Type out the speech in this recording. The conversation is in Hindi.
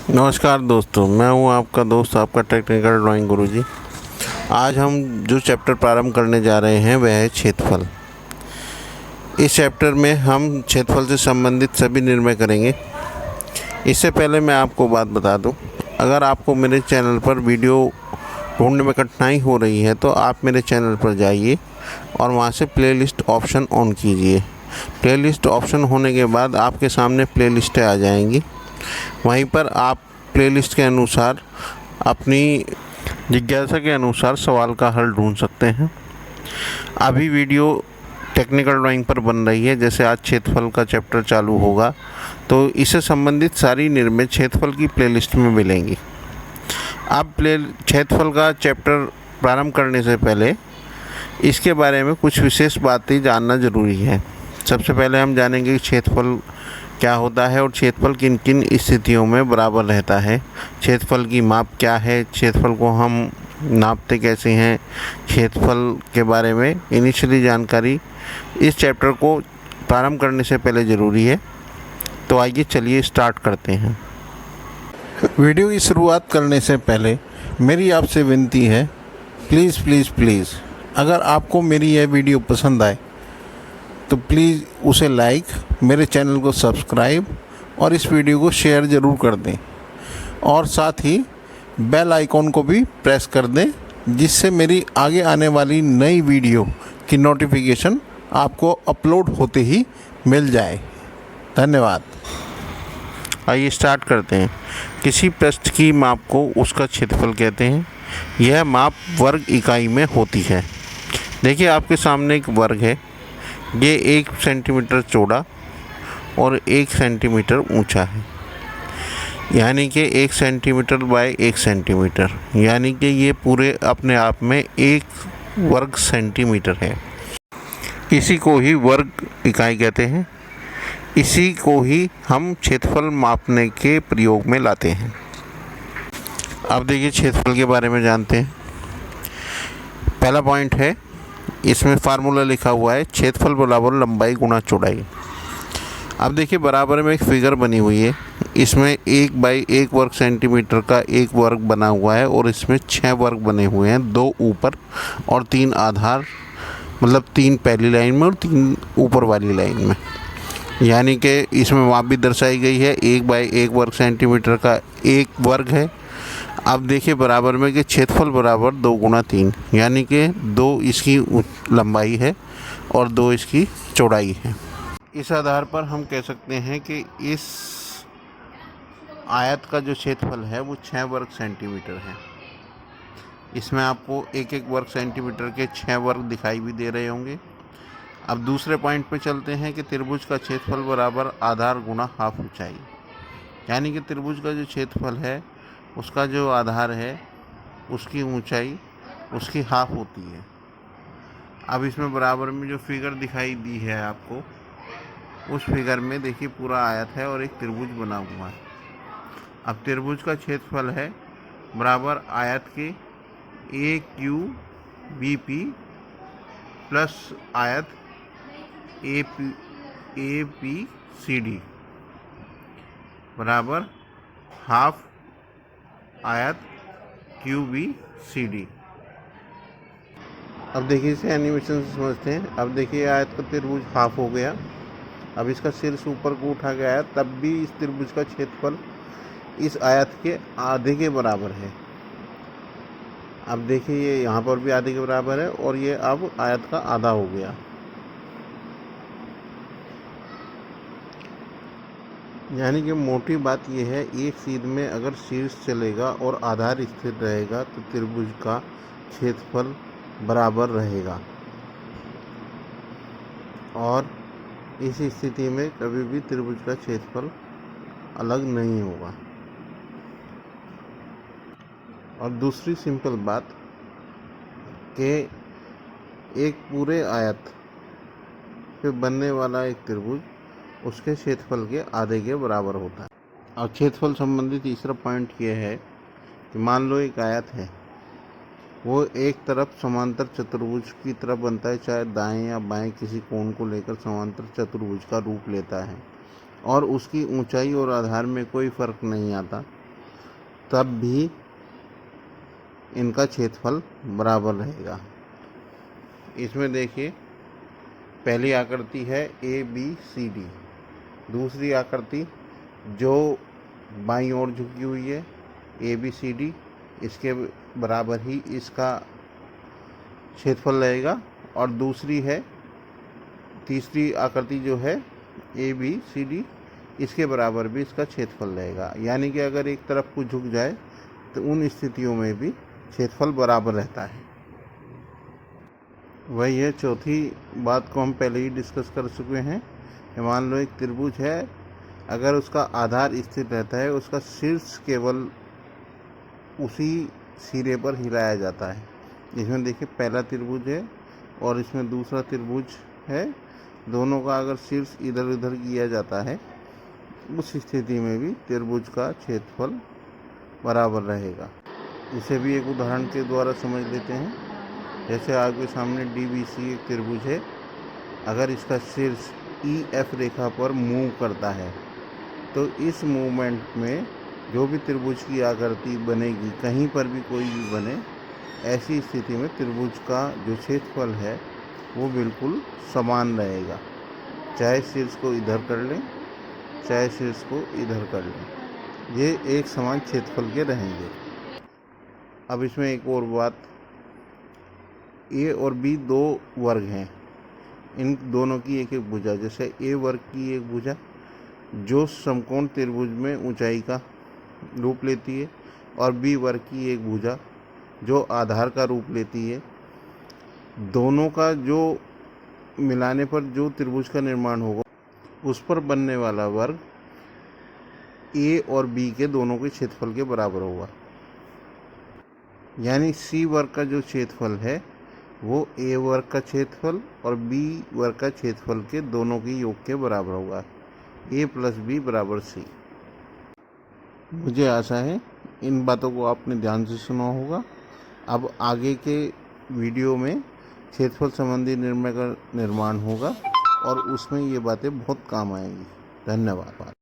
नमस्कार दोस्तों, मैं हूं आपका दोस्त, आपका टेक्निकल ड्राइंग गुरुजी। आज हम जो चैप्टर प्रारंभ करने जा रहे हैं वह है क्षेत्रफल। इस चैप्टर में हम क्षेत्रफल से संबंधित सभी निर्णय करेंगे। इससे पहले मैं आपको बात बता दूं, अगर आपको मेरे चैनल पर वीडियो ढूंढने में कठिनाई हो रही है तो आप मेरे चैनल पर जाइए और वहां से प्लेलिस्ट ऑप्शन ऑन कीजिए। प्लेलिस्ट ऑप्शन होने के बाद आपके सामने प्लेलिस्टें आ जाएंगी। वहीं पर आप प्लेलिस्ट के अनुसार अपनी जिज्ञासा के अनुसार सवाल का हल ढूंढ सकते हैं। अभी वीडियो टेक्निकल ड्राइंग पर बन रही है, जैसे आज क्षेत्रफल का चैप्टर चालू होगा तो इससे संबंधित सारी निर्णय क्षेत्रफल की प्लेलिस्ट में मिलेंगी। अब क्षेत्रफल का चैप्टर प्रारंभ करने से पहले इसके बारे में कुछ विशेष बातें जानना ज़रूरी है। सबसे पहले हम जानेंगे कि क्षेत्रफल क्या होता है और क्षेत्रफल किन किन स्थितियों में बराबर रहता है। क्षेत्रफल की माप क्या है, क्षेत्रफल को हम नापते कैसे हैं, क्षेत्रफल के बारे में इनिशियली जानकारी इस चैप्टर को प्रारंभ करने से पहले ज़रूरी है। तो आइए चलिए स्टार्ट करते हैं। वीडियो की शुरुआत करने से पहले मेरी आपसे विनती है, प्लीज़ अगर आपको मेरी यह वीडियो पसंद आए तो प्लीज़ उसे लाइक, मेरे चैनल को सब्सक्राइब और इस वीडियो को शेयर ज़रूर कर दें और साथ ही बेल आइकॉन को भी प्रेस कर दें, जिससे मेरी आगे आने वाली नई वीडियो की नोटिफिकेशन आपको अपलोड होते ही मिल जाए। धन्यवाद। आइए स्टार्ट करते हैं। किसी पृष्ठ की माप को उसका क्षेत्रफल कहते हैं। यह माप वर्ग इकाई में होती है। देखिए आपके सामने एक वर्ग है। ये 1 सेंटीमीटर चौड़ा और 1 सेंटीमीटर ऊंचा है, यानी कि 1 सेंटीमीटर बाय 1 सेंटीमीटर, यानी कि ये पूरे अपने आप में 1 वर्ग सेंटीमीटर है। इसी को ही वर्ग इकाई कहते हैं। इसी को ही हम क्षेत्रफल मापने के प्रयोग में लाते हैं। अब देखिए क्षेत्रफल के बारे में जानते हैं। पहला पॉइंट है, इसमें फार्मूला लिखा हुआ है, क्षेत्रफल बराबर लंबाई गुणा चौड़ाई। अब देखिए बराबर में एक फिगर बनी हुई है। इसमें 1 बाई 1 वर्ग सेंटीमीटर का एक वर्ग बना हुआ है और इसमें 6 वर्ग बने हुए हैं, 2 ऊपर और 3 आधार, मतलब 3 पहली लाइन में और 3 ऊपर वाली लाइन में, यानी कि इसमें माप भी दर्शाई गई है। 1 बाई 1 वर्ग सेंटीमीटर का एक वर्ग है। अब देखिए बराबर में कि क्षेत्रफल बराबर 2 गुणा 3, यानी कि 2 इसकी लंबाई है और 2 इसकी चौड़ाई है। इस आधार पर हम कह सकते हैं कि इस आयत का जो क्षेत्रफल है वो 6 वर्ग सेंटीमीटर है। इसमें आपको एक एक वर्ग सेंटीमीटर के 6 वर्ग दिखाई भी दे रहे होंगे। अब दूसरे पॉइंट पे चलते हैं कि त्रिभुज का क्षेत्रफल बराबर आधार गुणा हाफ ऊंचाई, यानी कि त्रिभुज का जो क्षेत्रफल है उसका जो आधार है उसकी ऊंचाई उसकी हाफ होती है। अब इसमें बराबर में जो फिगर दिखाई दी है आपको, उस फिगर में देखिए पूरा आयत है और एक त्रिभुज बना हुआ है। अब त्रिभुज का क्षेत्रफल है बराबर आयत के ए क्यू बी पी प्लस आयत ए पी सी डी बराबर हाफ आयत क्यू बी सी डी। अब देखिए इसे एनिमेशन से समझते हैं। अब देखिए आयत का त्रिभुज हाफ हो गया। अब इसका सिर से ऊपर को उठा गया है, तब भी इस त्रिभुज का क्षेत्रफल इस आयत के आधे के बराबर है। अब देखिए ये यहाँ पर भी आधे के बराबर है और ये अब आयत का आधा हो गया। यानी कि मोटी बात यह है, एक सीध में अगर शीर्ष चलेगा और आधार स्थिर रहेगा तो त्रिभुज का क्षेत्रफल बराबर रहेगा और इस स्थिति में कभी भी त्रिभुज का क्षेत्रफल अलग नहीं होगा। और दूसरी सिंपल बात कि एक पूरे आयत पे बनने वाला एक त्रिभुज उसके क्षेत्रफल के आधे के बराबर होता है। और क्षेत्रफल संबंधी तीसरा पॉइंट ये है कि मान लो एक आयत है, वो एक तरफ समांतर चतुर्भुज की तरफ बनता है, चाहे दाएं या बाएं किसी कोण को लेकर समांतर चतुर्भुज का रूप लेता है और उसकी ऊंचाई और आधार में कोई फर्क नहीं आता। तब भी इनका क्षेत्रफल बराबर रहेगा। इसमें देखिए, पहली आकृति है ABCD, दूसरी आकृति जो बाईं ओर झुकी हुई है ABCD, इसके बराबर ही इसका क्षेत्रफल रहेगा। और दूसरी है, तीसरी आकृति जो है ABCD, इसके बराबर भी इसका क्षेत्रफल रहेगा। यानी कि अगर एक तरफ को झुक जाए तो उन स्थितियों में भी क्षेत्रफल बराबर रहता है। वही है, चौथी बात को हम पहले ही डिस्कस कर चुके हैं। मान लो एक त्रिभुज है, अगर उसका आधार स्थिर रहता है, उसका शीर्ष केवल उसी सिरे पर हिलाया जाता है। इसमें देखिए, पहला त्रिभुज है और इसमें दूसरा त्रिभुज है, दोनों का अगर शीर्ष इधर उधर किया जाता है, उस स्थिति में भी त्रिभुज का क्षेत्रफल बराबर रहेगा। इसे भी एक उदाहरण के द्वारा समझ लेते हैं। जैसे आपके सामने DBC एक त्रिभुज है, अगर इसका शीर्ष EF रेखा पर मूव करता है तो इस मूवमेंट में जो भी त्रिभुज की आकृति बनेगी, कहीं पर भी कोई भी बने, ऐसी स्थिति में त्रिभुज का जो क्षेत्रफल है वो बिल्कुल समान रहेगा, चाहे शीर्ष को इधर कर लें चाहे शीर्ष को इधर कर लें, ये एक समान क्षेत्रफल के रहेंगे। अब इसमें एक और बात, A और B दो वर्ग हैं, इन दोनों की एक एक भुजा, जैसे A वर्ग की एक भुजा जो समकोण त्रिभुज में ऊंचाई का रूप लेती है, और B वर्ग की एक भुजा जो आधार का रूप लेती है। दोनों का जो मिलाने पर जो त्रिभुज का निर्माण होगा, उस पर बनने वाला वर्ग A और B के दोनों के क्षेत्रफल के बराबर होगा। यानी C वर्ग का जो क्षेत्रफल है वो A वर्ग का क्षेत्रफल और B वर्ग का क्षेत्रफल के दोनों के योग के बराबर होगा। A + B = C। मुझे आशा है इन बातों को आपने ध्यान से सुना होगा। अब आगे के वीडियो में क्षेत्रफल संबंधी निर्णय का निर्माण होगा और उसमें ये बातें बहुत काम आएंगी। धन्यवाद।